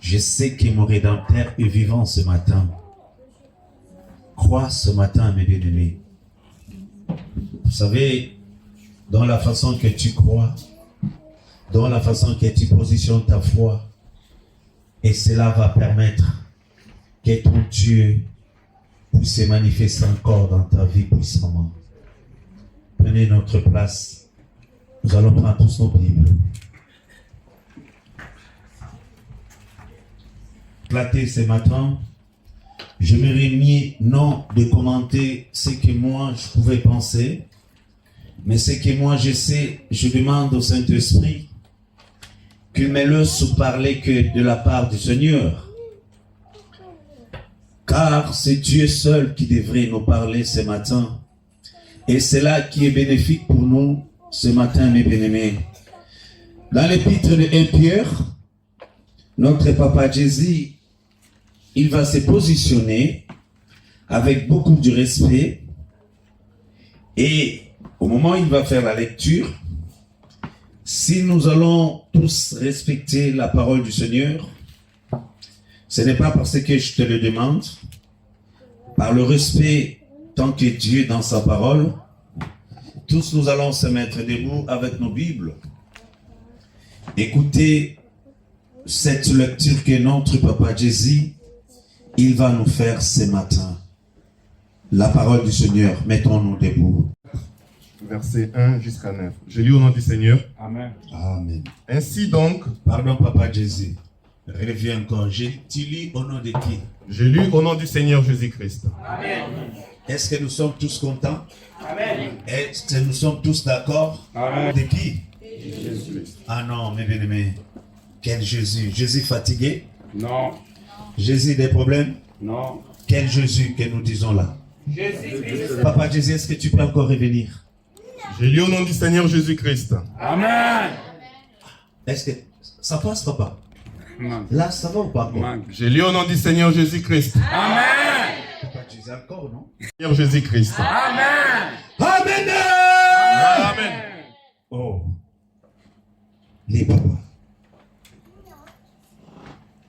Je sais que mon Rédempteur est vivant ce matin. Crois ce matin, mes bien-aimés. Vous savez, dans la façon que tu crois, dans la façon que tu positionnes ta foi, et cela va permettre que ton Dieu puisse se manifester encore dans ta vie puissamment. Prenez notre place. Nous allons prendre tous nos Bibles. Éclater ce matin, je me remis non de commenter ce que moi je pouvais penser, mais ce que moi je sais, je demande au Saint-Esprit qu'il me laisse parler que de la part du Seigneur. Car c'est Dieu seul qui devrait nous parler ce matin. Et c'est là qui est bénéfique pour nous ce matin, mes bien-aimés. Dans l'épître de 1 Pierre, notre Papa Jésus, il va se positionner avec beaucoup de respect. Et au moment où il va faire la lecture, si nous allons tous respecter la parole du Seigneur, ce n'est pas parce que je te le demande, par le respect tant que Dieu dans sa parole, tous nous allons se mettre debout avec nos Bibles. Écoutez cette lecture que notre Papa Jésus, il va nous faire ce matin. La parole du Seigneur, mettons-nous debout. Versets 1 jusqu'à 9. Je lis au nom du Seigneur. Amen. Amen. Ainsi donc, pardon Papa Jésus, reviens encore. Tu lis au nom de qui? Je lis au nom du Seigneur Jésus-Christ. Amen. Est-ce que nous sommes tous contents? Amen. Est-ce que nous sommes tous d'accord? Amen. De qui? Jésus-Christ. Ah non, mes bien-aimés. Quel Jésus? Jésus fatigué? Non. Jésus des problèmes? Non. Quel Jésus que nous disons là? Jésus-Christ. Papa Jésus, est-ce que tu peux encore revenir? Je lis au nom du Seigneur Jésus-Christ. Amen. Est-ce que ça passe, papa? Amen. Là, ça va ou pas encore? Amen. Je lis au nom du Seigneur Jésus-Christ. Amen. Papa Jésus encore, non? Seigneur Jésus-Christ. Amen. Amen! Amen. Oh. Les papas.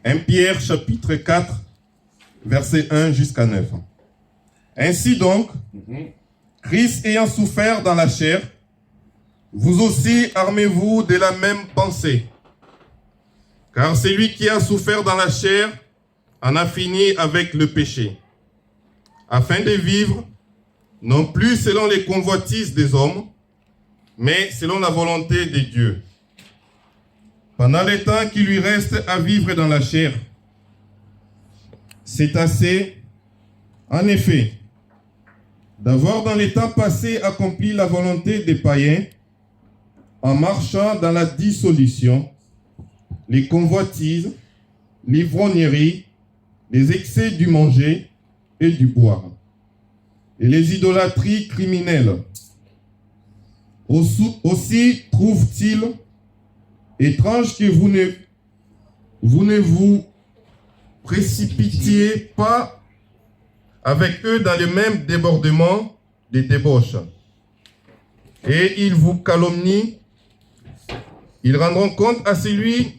1 Pierre chapitre 4, versets 1 jusqu'à 9. Ainsi donc, Christ ayant souffert dans la chair, vous aussi armez-vous de la même pensée. Car celui qui a souffert dans la chair en a fini avec le péché, afin de vivre, non plus selon les convoitises des hommes, mais selon la volonté de Dieu. Pendant le temps qui lui reste à vivre dans la chair, c'est assez, en effet, d'avoir dans les temps passés accompli la volonté des païens, en marchant dans la dissolution, les convoitises, l'ivrognerie, les excès du manger et du boire, et les idolâtries criminelles. Aussi trouve-t-il étrange que vous ne vous précipitiez pas avec eux dans le même débordement des débauches. Et ils vous calomnient, ils rendront compte à celui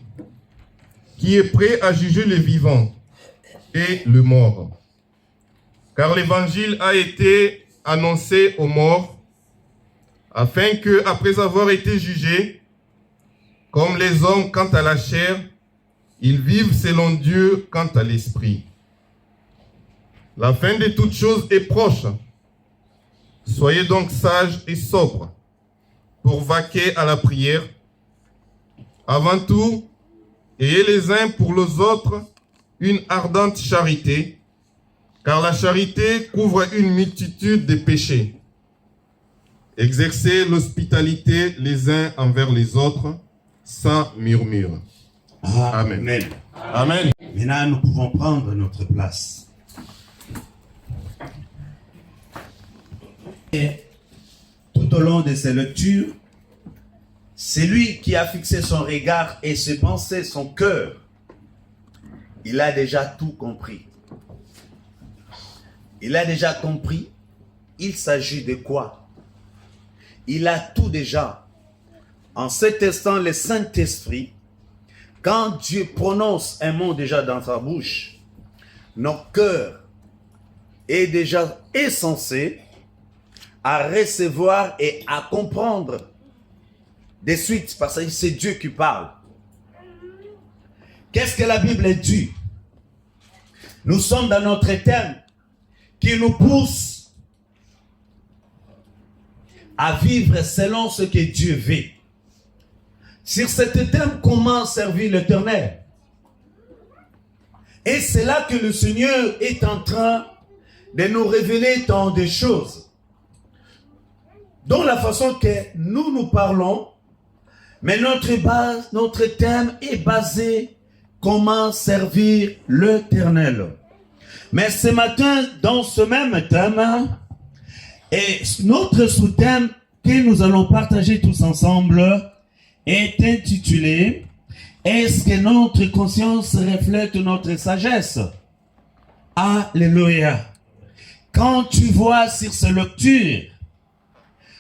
qui est prêt à juger le vivant et le mort. Car l'évangile a été annoncé aux morts, afin que, après avoir été jugés, comme les hommes quant à la chair, ils vivent selon Dieu quant à l'esprit. La fin de toutes choses est proche. Soyez donc sages et sobres pour vaquer à la prière. Avant tout, ayez les uns pour les autres une ardente charité, car la charité couvre une multitude de péchés. Exercez l'hospitalité les uns envers les autres, sans murmure. Amen. Amen. Amen. Maintenant, nous pouvons prendre notre place. Et tout au long de ces lectures, c'est lui qui a fixé son regard et ses pensées, son cœur. Il a déjà tout compris. Il a déjà compris, il s'agit de quoi? Il a tout déjà. En cet instant, le Saint-Esprit Quand Dieu prononce un mot déjà dans sa bouche, notre cœur est déjà insensé à recevoir et à comprendre de suite, parce que c'est Dieu qui parle. Qu'est-ce que la Bible dit? Nous sommes dans notre thème qui nous pousse à vivre selon ce que Dieu veut. Sur ce thème, comment servir l'Éternel? Et c'est là que le Seigneur est en train de nous révéler tant de choses. Dans la façon que nous parlons, mais notre thème est basé comment servir l'Éternel. Mais ce matin, dans ce même thème, et notre sous-thème que nous allons partager tous ensemble est intitulé « Est-ce que notre conscience reflète notre sagesse ?» Alléluia. Quand tu vois sur ce lecture,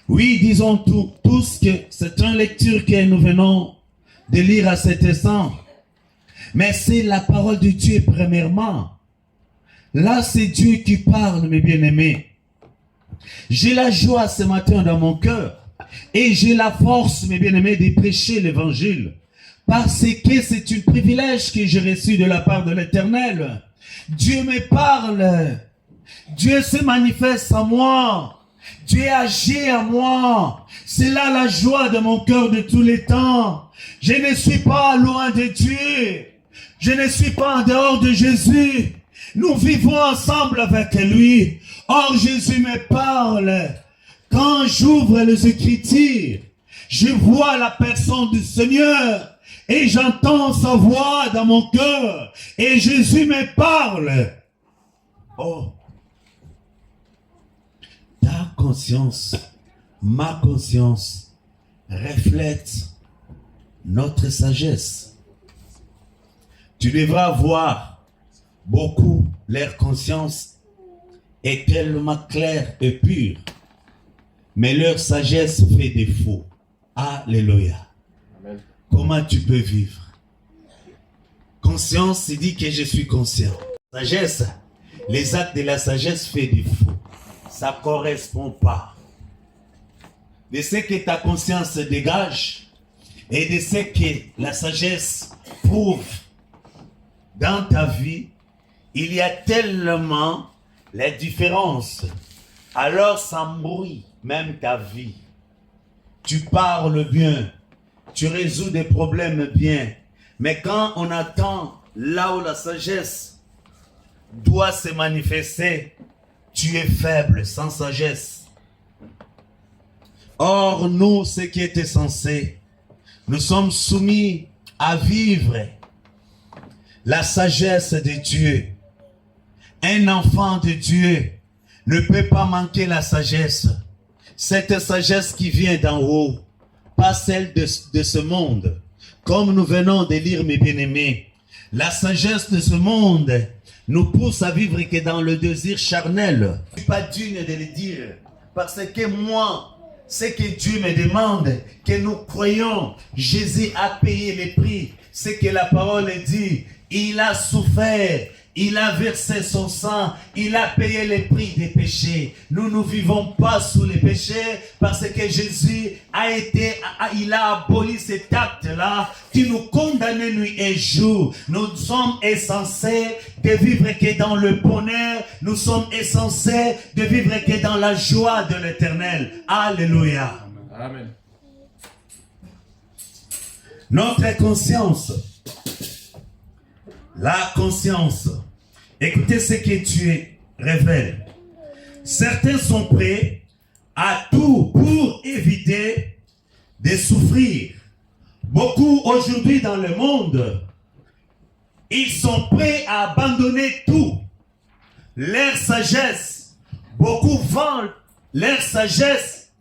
oui, disons tous que c'est une lecture que nous venons de lire à cet instant. Mais c'est la parole de Dieu premièrement. Là, c'est Dieu qui parle, mes bien-aimés. J'ai la joie ce matin dans mon cœur. Et j'ai la force, mes bien-aimés, de prêcher l'évangile. Parce que c'est un privilège que j'ai reçu de la part de l'Éternel. Dieu me parle. Dieu se manifeste en moi. Dieu agit en moi. C'est là la joie de mon cœur de tous les temps. Je ne suis pas loin de Dieu. Je ne suis pas en dehors de Jésus. Nous vivons ensemble avec lui. Or, Jésus me parle. Quand j'ouvre les Écritures, je vois la personne du Seigneur et j'entends sa voix dans mon cœur et Jésus me parle. Oh, ta conscience, ma conscience reflète notre sagesse. Tu devras voir beaucoup, leur conscience est tellement claire et pure. Mais leur sagesse fait défaut. Alléluia. Amen. Comment tu peux vivre? Conscience, c'est dit que je suis conscient. Sagesse, les actes de la sagesse fait défaut. Ça ne correspond pas. De ce que ta conscience dégage et de ce que la sagesse prouve dans ta vie, il y a tellement la différence. Alors ça embrouille même ta vie. Tu parles bien, tu résous des problèmes bien, mais quand on attend là où la sagesse doit se manifester, tu es faible, sans sagesse. Or, nous, ce qui est censé, nous sommes soumis à vivre la sagesse de Dieu. Un enfant de Dieu ne peut pas manquer la sagesse. Cette sagesse qui vient d'en haut, pas celle de ce monde. Comme nous venons de lire, mes bien-aimés, la sagesse de ce monde nous pousse à vivre que dans le désir charnel. Je ne suis pas digne de le dire, parce que moi, ce que Dieu me demande, que nous croyons, Jésus a payé le prix. Ce que la parole dit, il a souffert. Il a versé son sang, il a payé le prix des péchés. Nous ne vivons pas sous les péchés parce que Jésus il a aboli cet acte-là qui nous condamnait nuit et jour. Nous sommes censés de vivre que dans le bonheur, nous sommes censés de vivre que dans la joie de l'Éternel. Alléluia. Amen. Notre conscience. La conscience. Écoutez ce que Dieu révèle. Certains sont prêts à tout pour éviter de souffrir. Beaucoup aujourd'hui dans le monde, ils sont prêts à abandonner tout. Leur sagesse. Beaucoup vendent leur sagesse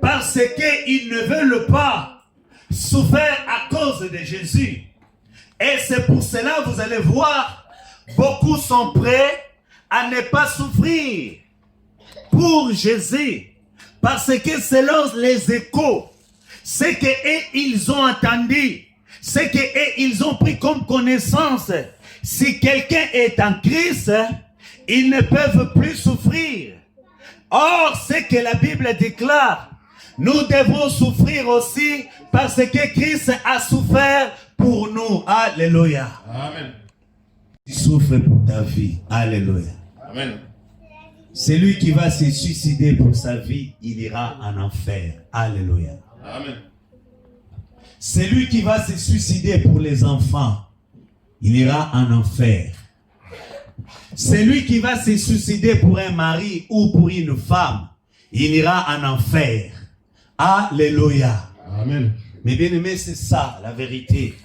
parce qu'ils ne veulent pas souffrir à cause de Jésus. Et c'est pour cela, vous allez voir, beaucoup sont prêts à ne pas souffrir pour Jésus. Parce que selon les échos, ce qu'ils ont entendu, c'est qu'ils ont pris comme connaissance, si quelqu'un est en Christ, ils ne peuvent plus souffrir. Or, c'est que la Bible déclare, nous devons souffrir aussi parce que Christ a souffert pour nous. Alléluia. Amen. Tu souffres pour ta vie. Alléluia. Amen. Celui qui va se suicider pour sa vie, il ira en enfer. Alléluia. Amen. Celui qui va se suicider pour les enfants, il ira en enfer. Celui qui va se suicider pour un mari ou pour une femme, il ira en enfer. Alléluia. Amen. Mais bien aimé, c'est ça la vérité.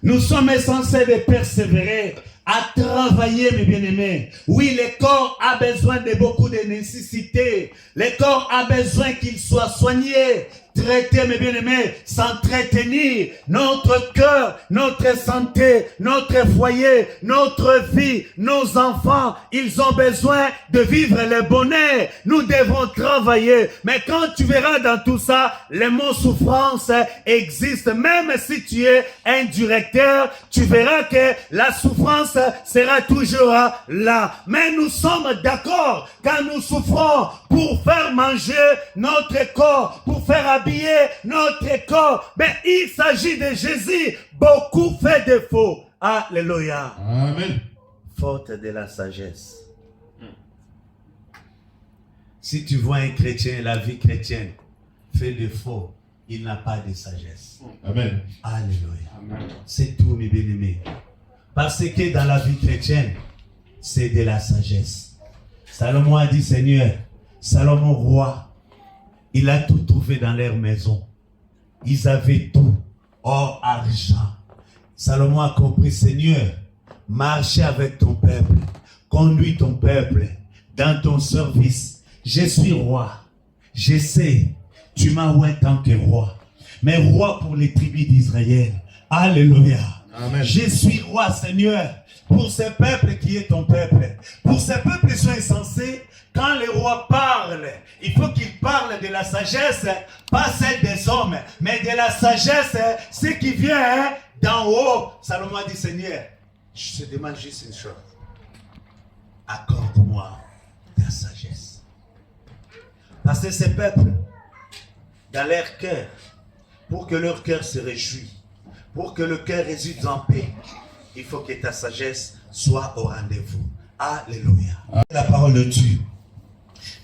Nous sommes censés de persévérer à travailler, mes bien-aimés. Oui, le corps a besoin de beaucoup de nécessités. Le corps a besoin qu'il soit soigné, traité, mes bien-aimés, s'entretenir. Notre cœur, notre santé, notre foyer, notre vie, nos enfants, ils ont besoin de vivre le bonheur. Nous devons travailler. Mais quand tu verras dans tout ça, le mot souffrance existe. Même si tu es un directeur, tu verras que la souffrance sera toujours là. Mais nous sommes d'accord quand nous souffrons pour faire manger notre corps, pour faire habiller notre corps. Mais il s'agit de Jésus. Beaucoup fait défaut. Alléluia. Amen. Faute de la sagesse. Si tu vois un chrétien, la vie chrétienne fait défaut, il n'a pas de sagesse. Amen. Alléluia. C'est tout, mes bien-aimés. Parce que dans la vie chrétienne, c'est de la sagesse. Salomon a dit, Seigneur, Salomon roi, il a tout trouvé dans leur maison. Ils avaient tout, or, argent. Salomon a compris, Seigneur, marche avec ton peuple, conduis ton peuple dans ton service. Je suis roi, je sais, tu m'as oint en tant que roi, mais roi pour les tribus d'Israël. Alléluia. Amen. Je suis roi, Seigneur, pour ce peuple qui est ton peuple. Pour ce peuple, ils sont insensés. Quand les rois parlent, il faut qu'ils parlent de la sagesse, pas celle des hommes, mais de la sagesse, ce qui vient d'en haut. Salomon a dit, Seigneur, je te demande juste une chose. Accorde-moi ta sagesse. Parce que ces peuples, dans leur cœur, pour que leur cœur se réjouisse, pour que le cœur réside en paix, il faut que ta sagesse soit au rendez-vous. Alléluia. La parole de Dieu.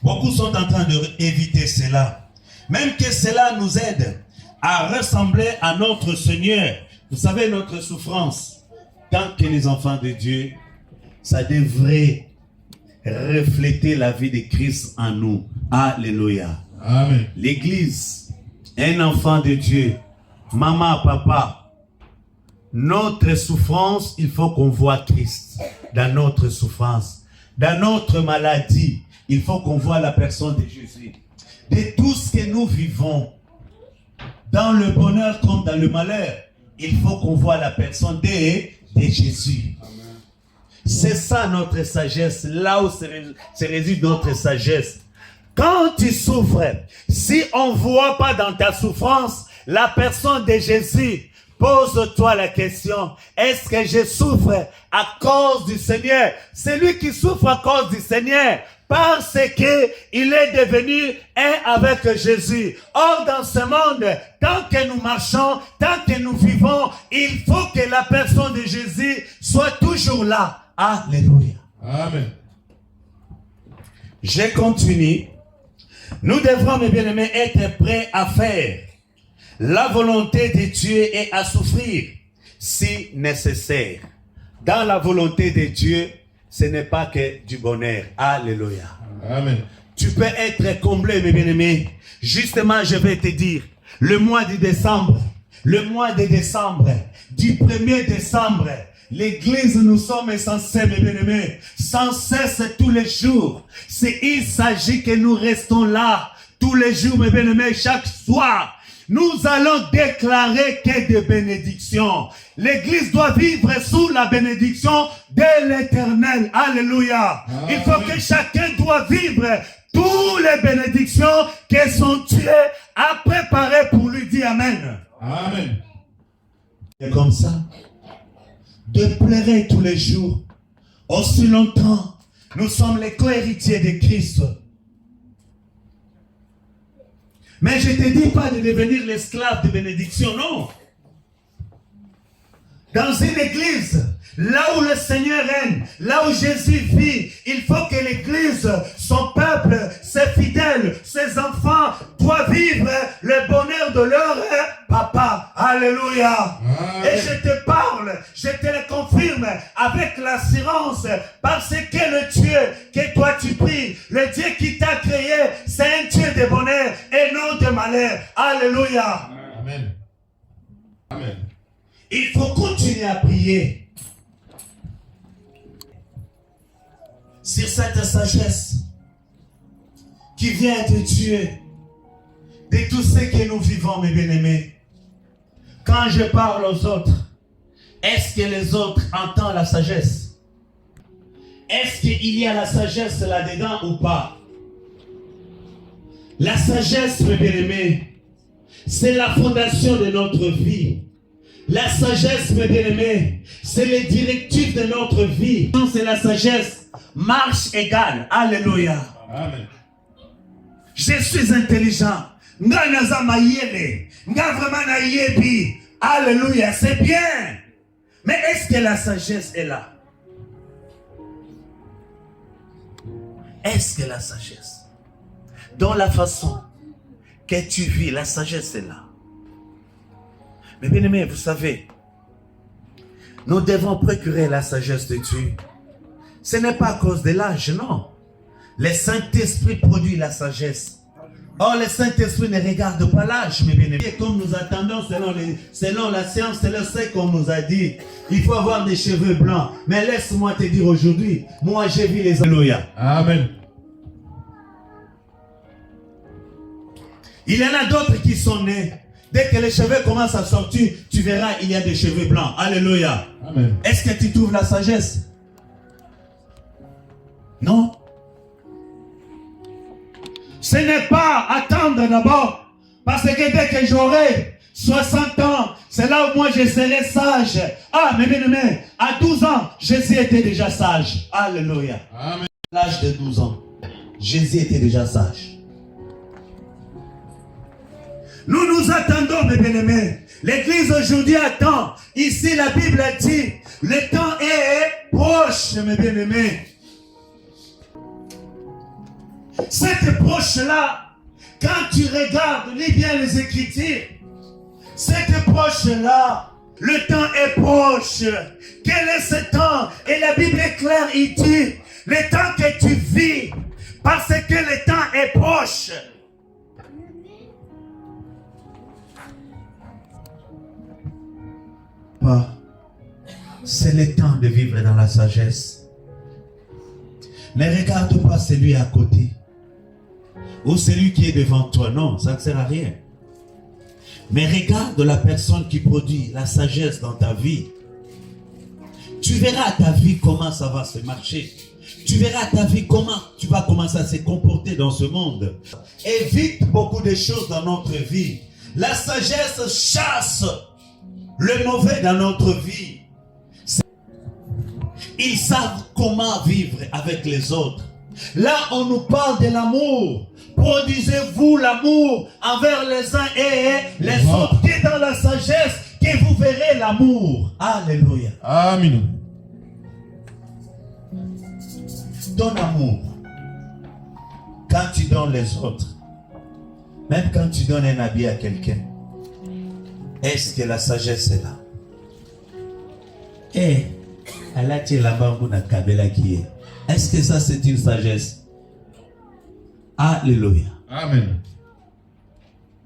Beaucoup sont en train d'éviter cela. Même que cela nous aide à ressembler à notre Seigneur. Vous savez, notre souffrance, tant que les enfants de Dieu, ça devrait refléter la vie de Christ en nous. Alléluia. Amen. L'église, un enfant de Dieu, maman, papa, notre souffrance, il faut qu'on voit Christ dans notre souffrance. Dans notre maladie, il faut qu'on voit la personne de Jésus. De tout ce que nous vivons, dans le bonheur comme dans le malheur, il faut qu'on voit la personne de Jésus. C'est ça notre sagesse, là où se réside notre sagesse. Quand tu souffres, si on ne voit pas dans ta souffrance la personne de Jésus, pose-toi la question, est-ce que je souffre à cause du Seigneur? Celui qui souffre à cause du Seigneur, parce qu'il est devenu un avec Jésus. Or, dans ce monde, tant que nous marchons, tant que nous vivons, il faut que la personne de Jésus soit toujours là. Alléluia. Amen. Je continue. Nous devrons, mes bien-aimés, être prêts à faire la volonté de Dieu et à souffrir si nécessaire. Dans la volonté de Dieu, ce n'est pas que du bonheur. Alléluia. Amen. Tu peux être comblé, mes bien-aimés. Justement, je vais te dire, le mois de décembre, du 1er décembre, l'église, nous sommes censés, mes bien-aimés, sans cesse tous les jours. Il s'agit que nous restons là tous les jours, mes bien-aimés, chaque soir. Nous allons déclarer que des bénédictions. L'église doit vivre sous la bénédiction de l'Éternel. Alléluia. Amen. Il faut que chacun doit vivre toutes les bénédictions que son Dieu a préparées pour lui. Amen. Amen. Et comme ça, de pleurer tous les jours, aussi longtemps, nous sommes les co-héritiers de Christ. Mais je ne te dis pas de devenir l'esclave de bénédiction, non. Dans une église, là où le Seigneur règne, là où Jésus vit, il faut que l'église, son peuple, ses fidèles, ses enfants, doivent vivre le bonheur de leur papa. Alléluia. Amen. Et je te parle, je te le confirme avec l'assurance, parce que le Dieu que toi tu pries, le Dieu qui t'a créé, c'est un Dieu de bonheur et non de malheur. Alléluia. Amen. Amen. Il faut continuer à prier sur cette sagesse qui vient de Dieu, de tout ce que nous vivons, mes bien-aimés. Quand je parle aux autres, est-ce que les autres entendent la sagesse? Est-ce qu'il y a la sagesse là-dedans ou pas? La sagesse, mes bien-aimés, c'est la fondation de notre vie. La sagesse, mes bien-aimés, c'est les directives de notre vie. C'est la sagesse. Marche égale. Alléluia. Amen. Je suis intelligent. Nga naza mayele. Nga vraiment na yebi. Alléluia. C'est bien. Mais est-ce que la sagesse est là? Est-ce que la sagesse, dans la façon que tu vis, la sagesse est là? Mais bien aimé, vous savez, nous devons procurer la sagesse de Dieu. Ce n'est pas à cause de l'âge, non. Le Saint-Esprit produit la sagesse. Or, le Saint-Esprit ne regarde pas l'âge, mes bien-aimés. Comme nous attendons, selon la science, c'est le sait qu'on nous a dit. Il faut avoir des cheveux blancs. Mais laisse-moi te dire aujourd'hui, moi j'ai vu les... Alléluia. Amen. Il y en a d'autres qui sont nés. Dès que les cheveux commencent à sortir, tu verras, il y a des cheveux blancs. Alléluia. Amen. Est-ce que tu trouves la sagesse? Non. Ce n'est pas attendre d'abord. Parce que dès que j'aurai 60 ans, c'est là où moi je serai sage. Ah, mais bien aimé, à 12 ans, Jésus était déjà sage. Alléluia. Amen. À l'âge de 12 ans, Jésus était déjà sage. Nous nous attendons, mes bien-aimés. L'église aujourd'hui attend. Ici, la Bible dit, le temps est proche, mes bien-aimés. Cette proche-là, quand tu regardes, lis bien les Écritures, cette proche-là, le temps est proche. Quel est ce temps? Et la Bible est claire, il dit, le temps que tu vis, parce que le temps est proche. C'est le temps de vivre dans la sagesse. Ne regarde pas celui à côté ou celui qui est devant toi. Non, ça ne sert à rien. Mais regarde la personne qui produit la sagesse dans ta vie. Tu verras ta vie comment ça va se marcher. Tu verras ta vie comment tu vas commencer à se comporter dans ce monde. Évite beaucoup de choses dans notre vie. La sagesse chasse le mauvais dans notre vie. Ils savent comment vivre avec les autres. Là, on nous parle de l'amour. Produisez-vous l'amour envers les uns et les autres. Qui est dans la sagesse, que vous verrez l'amour. Alléluia. Amen. Ton amour, quand tu donnes les autres, même quand tu donnes un habit à quelqu'un, est-ce que la sagesse est là? Eh, elle a tiré la bambou dans Kabela qui est. Est-ce que ça c'est une sagesse? Alléluia. Amen.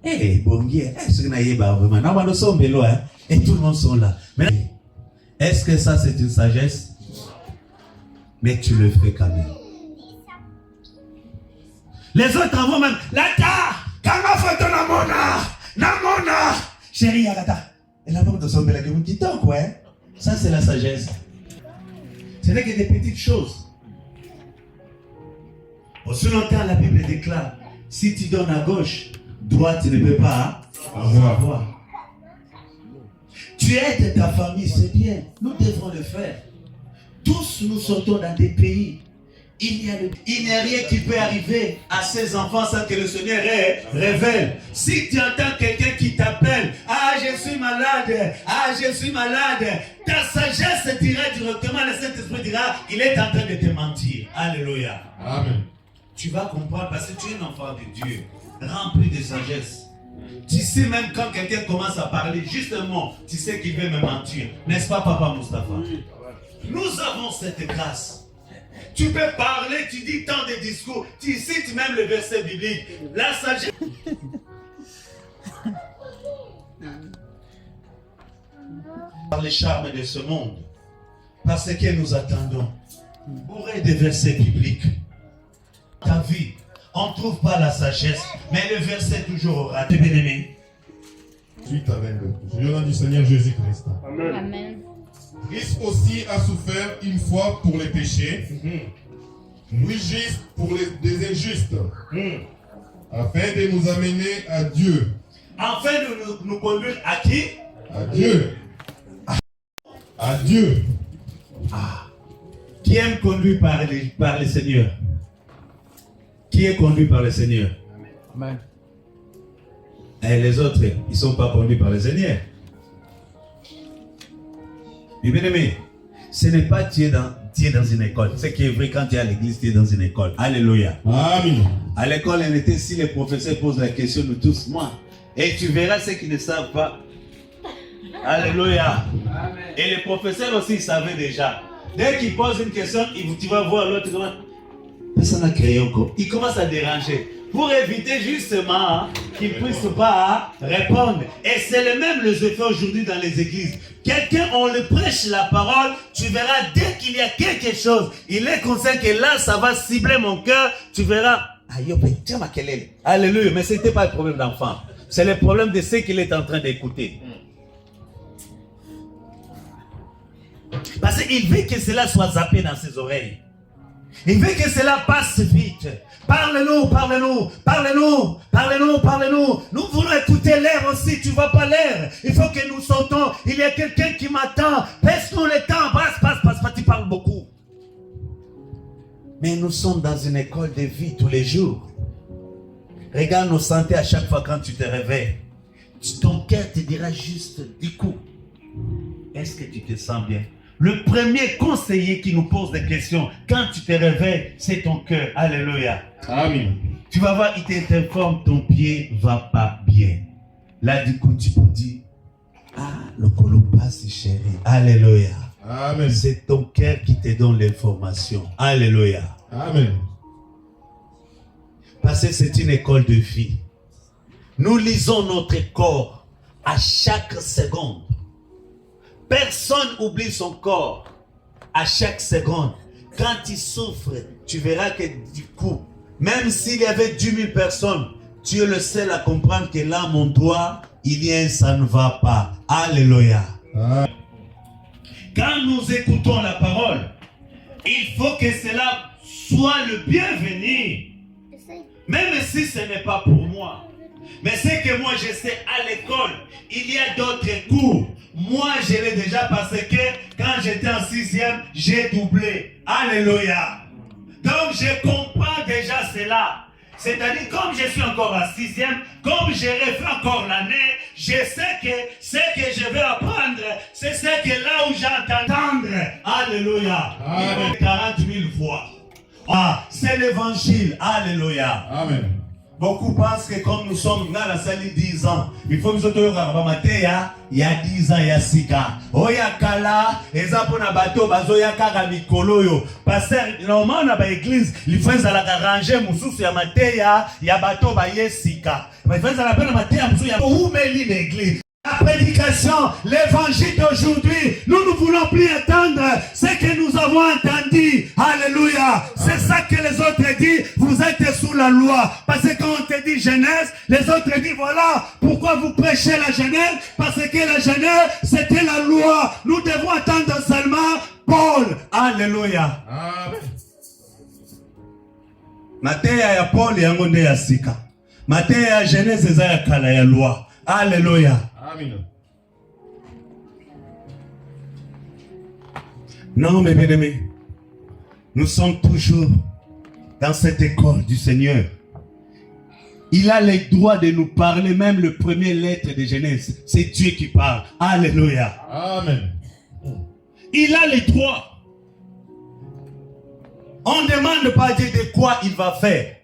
Eh, Bongi, est-ce que vous pas vraiment? Non, nous sommes loin et tout le monde sont là. Mais est-ce que ça c'est une sagesse? Mais tu le fais quand même. Les autres en vont même. Lata, comment faut-on namona? Chérie, Lata. Et la mort de son bel vous dit tant quoi? Ça c'est la sagesse. Ce n'est que des petites choses. Aussi longtemps la Bible déclare, si tu donnes à gauche, droite ne peut pas avoir. Tu aides ta famille, c'est bien. Nous devons le faire. Tous nous sortons dans des pays. Il n'y a rien qui peut arriver à ces enfants sans que le Seigneur révèle. Si tu entends quelqu'un qui t'appelle, ah je suis malade, ah je suis malade, ta sagesse dira directement, le Saint-Esprit dira, il est en train de te mentir. Alléluia. Amen. Tu vas comprendre parce que tu es un enfant de Dieu, rempli de sagesse. Tu sais même quand quelqu'un commence à parler, justement, tu sais qu'il veut me mentir. N'est-ce pas, Papa Moustapha? Nous avons cette grâce. Tu peux parler, tu dis tant de discours, tu cites même le verset biblique. La sagesse. Par les charmes de ce monde, parce que nous attendons, bourré des versets bibliques. Ta vie, on ne trouve pas la sagesse, mais le verset toujours aura. Bien aimé. Suite avec le nom du Seigneur Jésus-Christ. Amen. Christ aussi a souffert une fois pour les péchés, lui juste pour les injustes, afin de nous amener à Dieu. Afin de nous conduire à qui? À Dieu. À Dieu. Ah. Qui aime conduire par le Seigneur? Qui est conduit par le Seigneur? Amen. Et les autres, ils ne sont pas conduits par le Seigneur. Bien aimé, ce n'est pas tu es dans une école. Ce qui est vrai quand tu es à l'église, tu es dans une école. Alléluia. Amen. À l'école, on était, si les professeurs posent la question, nous tous, moi. Et tu verras ceux qui ne savent pas. Alléluia. Amen. Et les professeurs aussi, ils savaient déjà. Dès qu'ils posent une question, tu vas voir l'autre. Personne n'a créé encore. Il commence à déranger. Pour éviter justement qu'ils ne puissent pas répondre. Et c'est le même les effets aujourd'hui dans les églises. Quelqu'un, on le prêche la parole, tu verras dès qu'il y a quelque chose, il est conscient que là, ça va cibler mon cœur, tu verras. Alléluia, mais ce n'était pas le problème d'enfant. C'est le problème de ce qu'il est en train d'écouter. Parce qu'il veut que cela soit zappé dans ses oreilles. Il veut que cela passe vite. Parle-nous, parle-nous, parle-nous, parle-nous, parle-nous. Nous voulons écouter l'air aussi, tu ne vois pas l'air. Il faut que nous sortons. Il y a quelqu'un qui m'attend. Passe-nous le temps, passe, tu parles beaucoup. Mais nous sommes dans une école de vie tous les jours. Regarde nos santé à chaque fois quand tu te réveilles. Ton cœur te dira juste du coup. Est-ce que tu te sens bien? Le premier conseiller qui nous pose des questions quand tu te réveilles, c'est ton cœur. Alléluia. Amen. Tu vas voir, il t'informe, ton pied va pas bien. Là, du coup, tu peux dire, ah, le colo passe, chéri. Alléluia. Amen. C'est ton cœur qui te donne l'information. Alléluia. Amen. Parce que c'est une école de vie. Nous lisons notre corps à chaque seconde. Personne n'oublie son corps à chaque seconde. Quand il souffre, tu verras que du coup, même s'il y avait 10 000 personnes, tu es le seul à comprendre que là, mon doigt, il y a un ça ne va pas. Alléluia. Quand nous écoutons la parole, il faut que cela soit le bienvenu. Même si ce n'est pas pour moi. Mais c'est que moi, je sais à l'école, il y a d'autres cours. Moi, je l'ai déjà parce que quand j'étais en 6e, j'ai doublé. Alléluia. Donc, je comprends déjà cela. C'est-à-dire, comme je suis encore en 6e, comme j'ai refait encore l'année, je sais que ce que je vais apprendre, c'est ce que là où j'entends. Alléluia. Amen. 40 000 fois. Ah, c'est l'évangile. Alléluia. Amen. Beaucoup pensent que comme nous sommes dans la salle 10 ans, il faut que nous soyons il y a 10 ans, il y a 6 ans. Oya kala, ezapo na bato, bazoya kara mikolo yo. Pasteur, normalement, na ba église, il faut ça la ranger, mususu ya mateya, ya bato ba yesika. Mais il faut ça la peine mateya, mususu ya où met l'église. La prédication, l'évangile d'aujourd'hui, nous ne voulons plus attendre ce que nous avons entendu. Alléluia. C'est ça que les autres disent, vous êtes sous la loi. Parce que quand on te dit jeunesse, les autres disent voilà, pourquoi vous prêchez la jeunesse? Parce que la jeunesse, c'était la loi. Nous devons attendre seulement Paul. Alléluia. Amen. Mateya ya Paul yango nde ya sika. Mateya ya jeunesse eza ya kala ya loi. Alléluia. Amen. Non, mes bien-aimés, nous sommes toujours dans cette école du Seigneur. Il a le droit de nous parler, même le premier lettre de Genèse. C'est Dieu qui parle. Alléluia. Amen. Il a le droit. On ne demande pas à Dieu de quoi il va faire.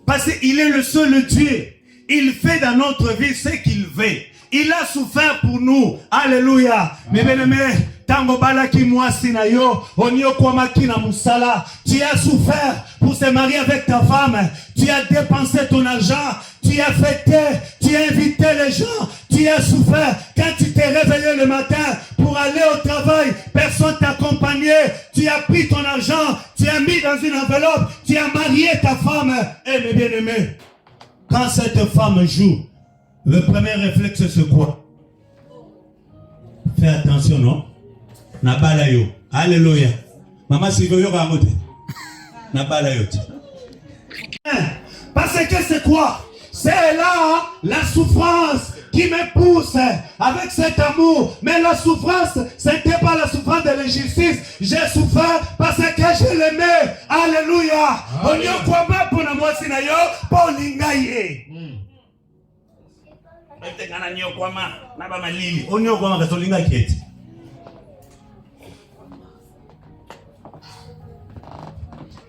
Parce qu'il est le seul Dieu. Il fait dans notre vie ce qu'il veut. Il a souffert pour nous. Alléluia. Mais bien-aimés, tango balaki mwasi na yo, onyo kwa makina musala. Tu as souffert pour se marier avec ta femme. Tu as dépensé ton argent. Tu as fêté. Tu as invité les gens. Tu as souffert. Quand tu t'es réveillé le matin pour aller au travail, personne t'accompagnait. Tu as pris ton argent. Tu as mis dans une enveloppe. Tu as marié ta femme. Eh mes bien-aimés, quand cette femme joue, le premier réflexe c'est quoi? Fais attention, non? Nabala yo. Alléluia. Maman, si vous voulez raconter. Nabala yo. Parce que c'est quoi? C'est là la souffrance qui me pousse avec cet amour. Mais la souffrance, ce n'était pas la souffrance de l'injustice. J'ai souffert parce que je l'aimais. Alléluia. Onyo kwa ba pona mwasi na yo, po lingaye.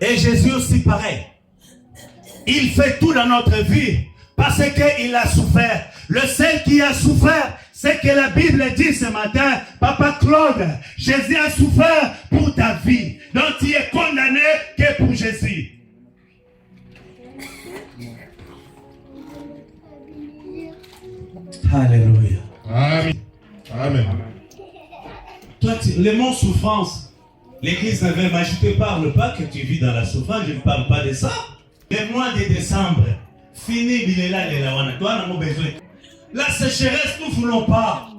Et Jésus aussi pareil. Il fait tout dans notre vie parce qu'il a souffert. Le seul qui a souffert, c'est que la Bible dit ce matin, Papa Claude, Jésus a souffert pour ta vie. Donc tu es condamné que pour Jésus. Alléluia. Amen. Amen. Toi, le mot souffrance, l'église n'avait pas, je ne te parle pas que tu vis dans la souffrance, je ne parle pas de ça. Le mois de décembre, fini, toi, besoin. La sécheresse, nous ne voulons pas.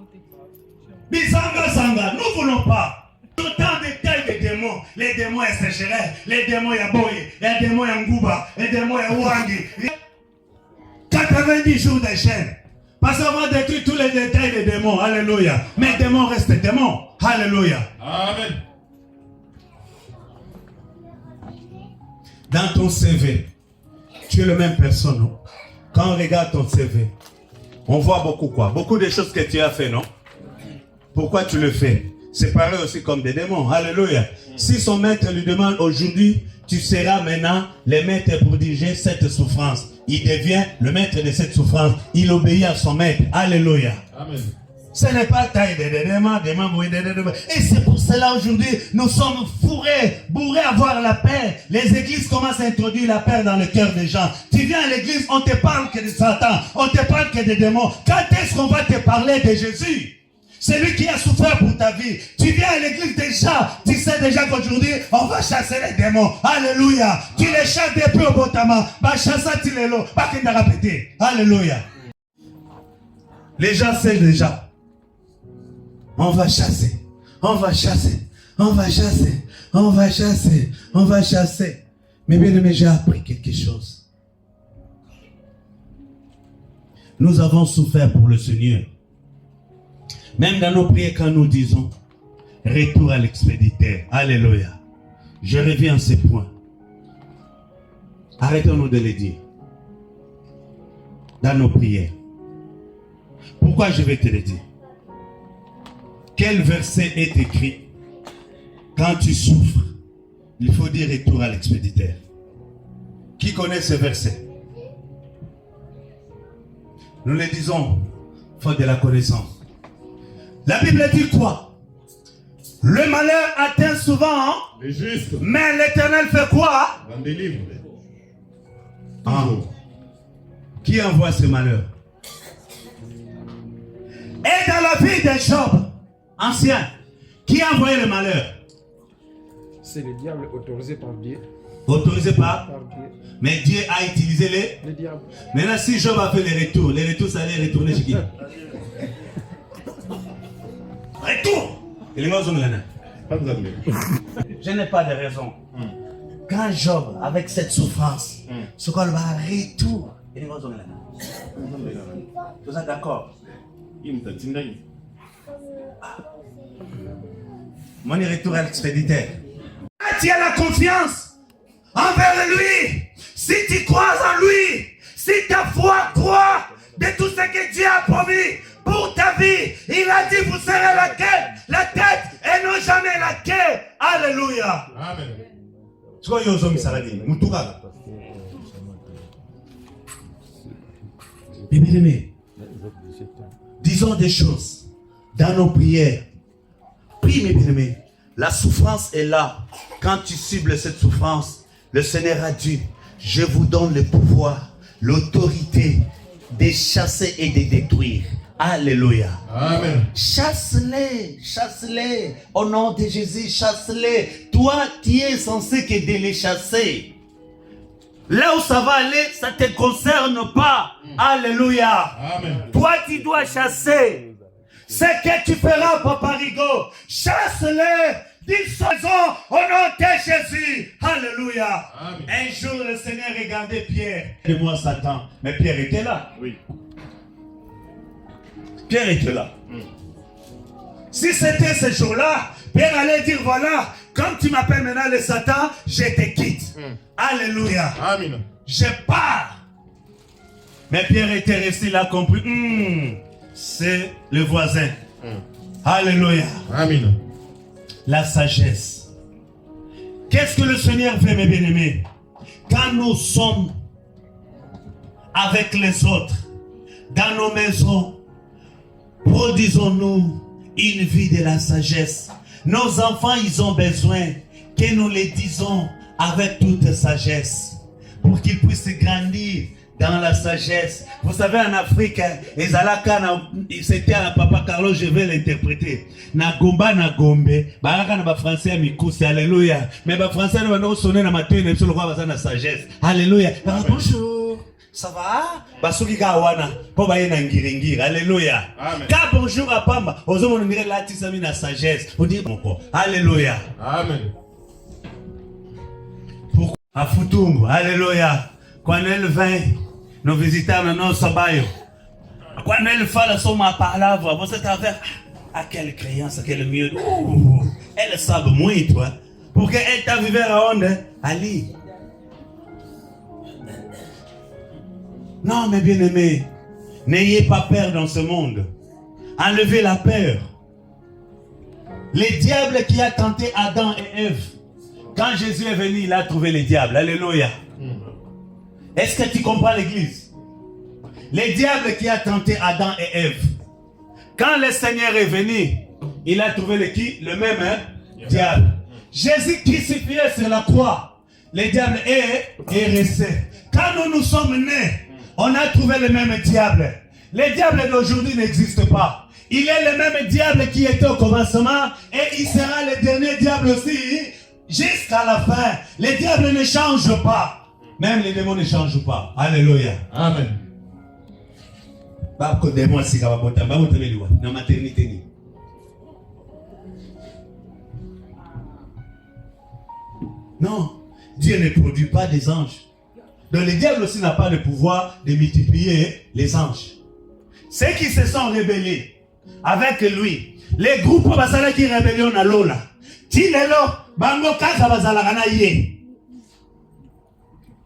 Bizanga Zanga, nous ne voulons pas. Autant de tailles de démons. Les démons et sécheresse, les démons et Boye, les démons et Ngouba, les démons et Ouangi. 90 jours de chaîne. Parce qu'on va détruire tous les détails des démons. Alléluia. Mais les démons restent démons. Alléluia. Amen. Dans ton CV, tu es la même personne, non? Quand on regarde ton CV, on voit beaucoup quoi? Beaucoup de choses que tu as fait, non? Pourquoi tu le fais? C'est pareil aussi comme des démons. Alléluia. Si son maître lui demande aujourd'hui, tu seras maintenant le maître pour diriger cette souffrance. Il devient le maître de cette souffrance. Il obéit à son maître. Alléluia. Amen. Ce n'est pas taille de et c'est pour cela aujourd'hui, nous sommes bourrés à voir la paix. Les églises commencent à introduire la paix dans le cœur des gens. Tu viens à l'église, on te parle que de Satan, on te parle que des démons. Quand est-ce qu'on va te parler de Jésus? C'est lui qui a souffert pour ta vie. Tu viens à l'église déjà, tu sais déjà qu'aujourd'hui, on va chasser les démons. Alléluia. Tu les chasses depuis au Botama. Bah, chasser tu les lots. Pas qu'il n'a répété. Alléluia. Les gens savent déjà. On va chasser, on va chasser, on va chasser, on va chasser, on va chasser. Mais bien aimé, j'ai appris quelque chose. Nous avons souffert pour le Seigneur. Même dans nos prières, quand nous disons retour à l'expéditeur, alléluia. Je reviens à ce point. Arrêtons-nous de le dire. Dans nos prières. Pourquoi je vais te le dire? Quel verset est écrit? Quand tu souffres, il faut dire retour à l'expéditeur. Qui connaît ce verset? Nous le disons, faute de la connaissance. La Bible dit quoi? Le malheur atteint souvent, Les justes. mais l'Éternel fait quoi? En délivre. Ah. Qui envoie ce malheur? Et dans la vie de Job, ancien, qui a envoyé le malheur? C'est le diable autorisé par Dieu. Autorisé par? Par Dieu. Mais Dieu a utilisé les... Le diable. Maintenant, si Job a fait les retours, ça allait retourner chez qui? Retour! Je n'ai pas de raison. Quand Job, avec cette souffrance, ce qu'on va retour. Vous êtes d'accord? Mon retour expéditeur. Tu as la confiance envers lui. Si tu crois en lui, si ta foi croit de tout ce que Dieu a promis pour ta vie, il a dit vous serez la tête et non jamais la queue. Alléluia. Amen. Bien-aimés, disons des choses dans nos prières. Prie, mes bien-aimés. La souffrance est là. Quand tu cibles cette souffrance, le Seigneur a dit, je vous donne le pouvoir, l'autorité de chasser et de détruire. Alléluia. Amen. Chasse-les, chasse-les. Au nom de Jésus, chasse-les. Toi, tu es censé que de les chasser. Là où ça va aller, ça ne te concerne pas. Alléluia. Amen. Toi, tu dois chasser. Ce que tu feras, Papa Rigaud, chasse-les d'une saison au nom de Jésus. Alléluia. Amen. Un jour, le Seigneur regardait Pierre. Et moi, Satan. Mais Pierre était là. Oui. Pierre était là. Si c'était ce jour-là, Pierre allait dire, voilà, comme tu m'appelles maintenant le Satan, je te quitte. Alléluia. Amen. Je pars. Mais Pierre était resté là, compris. C'est le voisin. Alléluia. Amen. La sagesse. Qu'est-ce que le Seigneur fait, mes bien-aimés? Quand nous sommes avec les autres, dans nos maisons, produisons-nous une vie de la sagesse. Nos enfants, ils ont besoin que nous les disons avec toute sagesse pour qu'ils puissent grandir dans la sagesse. Vous savez, en Afrique, c'était à Papa Carlos, je vais l'interpréter. Na gomba na gombe, baraka na ba français à mikusi, alléluia. Mais ba français na ba sonner na matin, na le roi na sagesse. Alléluia. Bonjour. Ça va? Basuki kawana, po ba yena ngiringiri. Alléluia. Ka bonjour à Pamba, ozo monire la tisami na sagesse. On dit bonko. Alléluia. Amen. Pour à Futumbu. Alléluia. Quand elle vient, nos visiteurs, nos sabayos. Quand elle fait la somme à parler, vous êtes avec à quelle créance, à quel mieux. Elle savent moins, toi. Pour qu'elle t'a vu à onde, Ali. Non, mes bien-aimés, n'ayez pas peur dans ce monde. Enlevez la peur. Le diable qui a tenté Adam et Ève, quand Jésus est venu, il a trouvé le diable. Alléluia. Est-ce que tu comprends l'église? Le diable qui a tenté Adam et Ève, quand le Seigneur est venu, il a trouvé le qui? Le même diable. Jésus crucifié sur la croix, le diable est resté. Quand nous nous sommes nés, on a trouvé le même diable. Le diable d'aujourd'hui n'existe pas. Il est le même diable qui était au commencement et il sera le dernier diable aussi jusqu'à la fin. Le diable ne change pas. Même les démons ne changent pas. Alléluia. Amen. Non, Dieu ne produit pas des anges. Donc le diable aussi n'a pas le pouvoir de multiplier les anges. Ceux qui se sont rebellés avec lui, les groupes qui rébellent à Lola,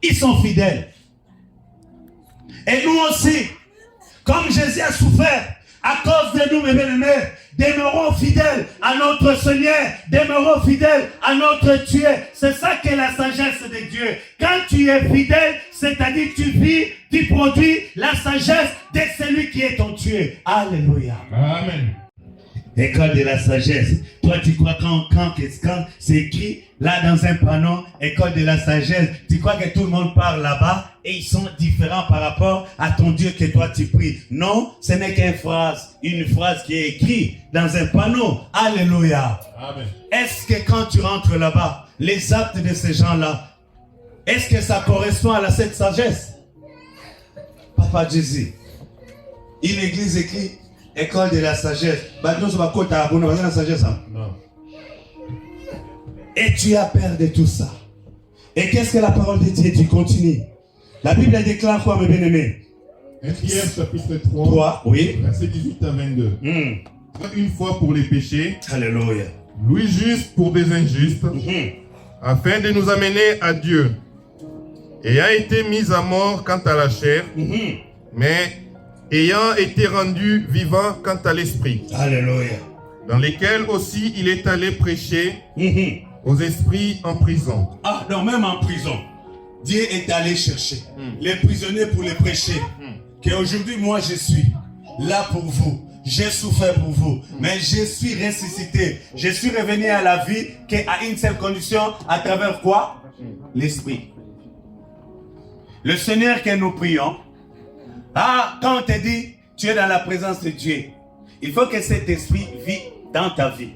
ils sont fidèles. Et nous aussi, comme Jésus a souffert, à cause de nous, mes bien-aimés, demeurons fidèles à notre Seigneur, demeurons fidèles à notre Dieu. C'est ça que la sagesse de Dieu. Quand tu es fidèle, c'est-à-dire tu vis, tu produis la sagesse de celui qui est ton Dieu. Alléluia. Amen. École de la sagesse. Toi, tu crois quand c'est écrit là dans un panneau, école de la sagesse, tu crois que tout le monde parle là-bas et ils sont différents par rapport à ton Dieu que toi tu pries. Non, ce n'est qu'une phrase qui est écrite dans un panneau. Alléluia. Amen. Est-ce que quand tu rentres là-bas, les actes de ces gens-là, est-ce que ça correspond à cette sagesse? Papa Jésus, une église écrite école de la sagesse. Non. Et tu as peur de tout ça. Et qu'est-ce que la parole de Dieu dit? Continue. La Bible déclare quoi, mes bien-aimés? 1 Pierre chapitre 3, 3, oui. verset 18 à 22. Une fois pour les péchés. Alléluia. lui juste pour des injustes, afin de nous amener à Dieu, ayant été mis à mort quant à la chair, mais ayant été rendu vivant quant à l'esprit, Alléluia. dans lesquels aussi il est allé prêcher aux esprits en prison. Ah, non, même en prison, Dieu est allé chercher les prisonniers pour les prêcher. Qu'aujourd'hui, moi, je suis là pour vous. J'ai souffert pour vous, mais je suis ressuscité. Je suis revenu à la vie qu'à une seule condition, à travers quoi? L'esprit. Le Seigneur que nous prions, quand on te dit, tu es dans la présence de Dieu, il faut que cet esprit vit dans ta vie.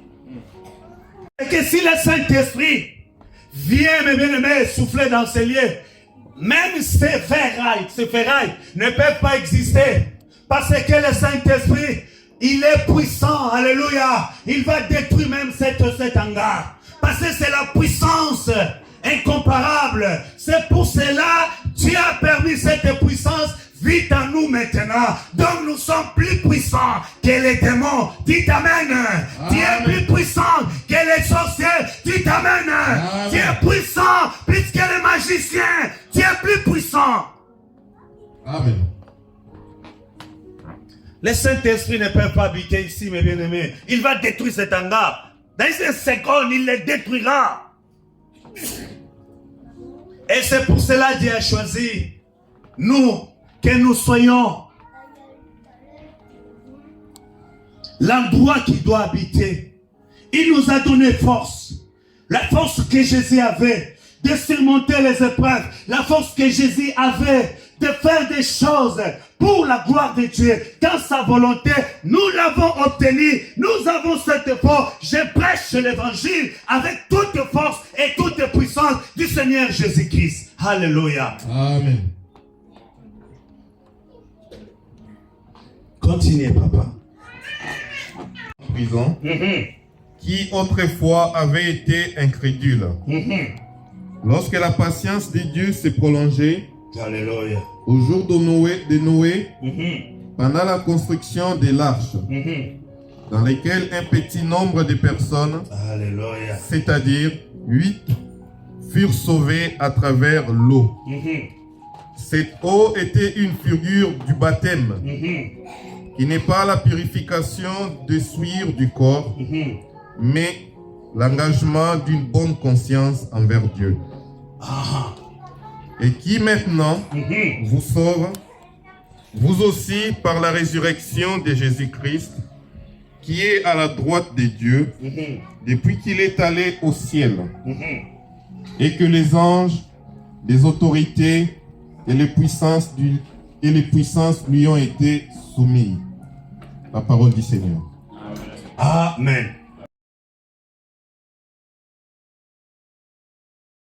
Et que si le Saint-Esprit vient, mes bien-aimés, souffler dans ces lieux, même ces ferrailles ne peuvent pas exister. Parce que le Saint-Esprit, il est puissant, alléluia. Il va détruire même cet hangar. Parce que c'est la puissance incomparable. C'est pour cela que Dieu a permis cette puissance. Vite en nous maintenant. Donc nous sommes plus puissants que les démons. Dites Amen. Dieu est plus puissant que les sorciers. Dites Amen. Dieu est puissant plus que les magiciens. Dieu est plus puissant. Amen. Le Saint-Esprit ne peut pas habiter ici, mes bien-aimés. Il va détruire cet hangar. Dans une seconde, il le détruira. Et c'est pour cela que Dieu a choisi nous, que nous soyons l'endroit qu'il doit habiter. Il nous a donné force. La force que Jésus avait de surmonter les épreuves. La force que Jésus avait de faire des choses pour la gloire de Dieu. Dans sa volonté, nous l'avons obtenu. Nous avons cette force. Je prêche l'évangile avec toute force et toute puissance du Seigneur Jésus-Christ. Alléluia. Amen. Continuez, papa. En prison, qui autrefois avait été incrédule. Lorsque la patience de Dieu s'est prolongée, Alléluia. au jour de Noé, pendant la construction de l'arche, dans laquelle un petit nombre de personnes, Alléluia. c'est-à-dire 8, furent sauvées à travers l'eau. Cette eau était une figure du baptême, qui n'est pas la purification de souillure du corps, mais l'engagement d'une bonne conscience envers Dieu. Et qui maintenant vous sauve, vous aussi par la résurrection de Jésus-Christ, qui est à la droite de Dieu, depuis qu'il est allé au ciel, et que les anges, les autorités et les puissances lui ont été soumis. La parole du Seigneur. Amen.